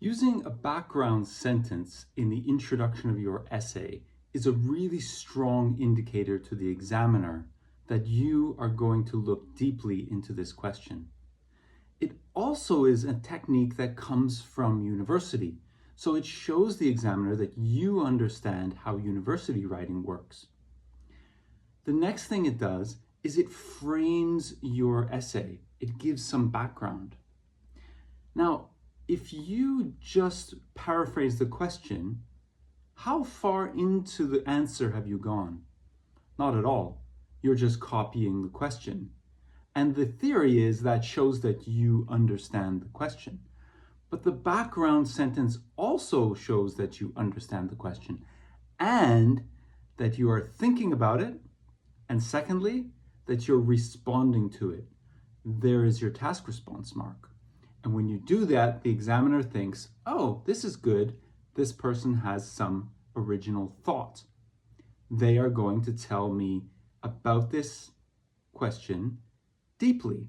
Using a background sentence in the introduction of your essay is a really strong indicator to the examiner that you are going to look deeply into this question. It also is a technique that comes from university, so it shows the examiner that you understand how university writing works. The next thing it does is it frames your essay. It gives some background. Now, if you just paraphrase the question, how far into the answer have you gone? Not at all. You're just copying the question. And the theory is that shows that you understand the question. But the background sentence also shows that you understand the question and that you are thinking about it. And secondly, that you're responding to it. There is your task response mark. And when you do that, the examiner thinks, oh, this is good. This person has some original thought. They are going to tell me about this question deeply.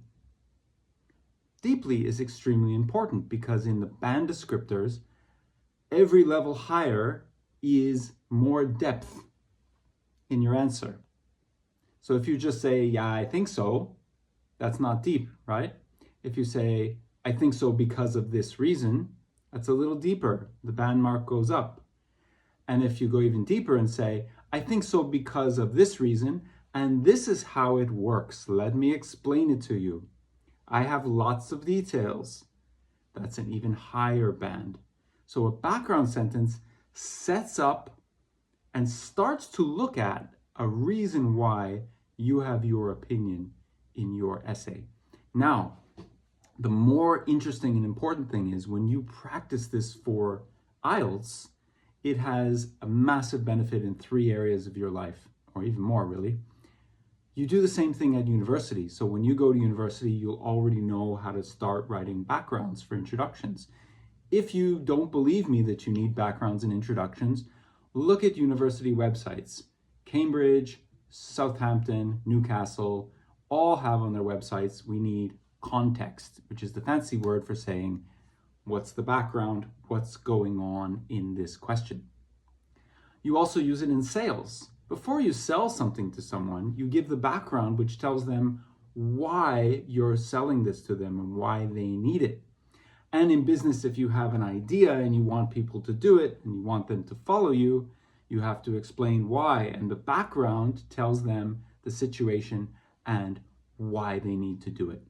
Deeply is extremely important because in the band descriptors, every level higher is more depth in your answer. So if you just say, yeah, I think so, that's not deep, right? If you say, I think so because of this reason, that's a little deeper. The band mark goes up. And if you go even deeper and say, I think so because of this reason, and this is how it works. Let me explain it to you. I have lots of details. That's an even higher band. So a background sentence sets up and starts to look at a reason why you have your opinion in your essay. Now, the more interesting and important thing is when you practice this for IELTS, it has a massive benefit in 3 areas of your life, or even more really. You do the same thing at university. So when you go to university, you'll already know how to start writing backgrounds for introductions. If you don't believe me that you need backgrounds and introductions, look at university websites. Cambridge, Southampton, Newcastle, all have on their websites, we need context, which is the fancy word for saying, what's the background, what's going on in this question. You also use it in sales. Before you sell something to someone, you give the background which tells them why you're selling this to them and why they need it. And in business, if you have an idea and you want people to do it and you want them to follow you, you have to explain why. And the background tells them the situation and why they need to do it.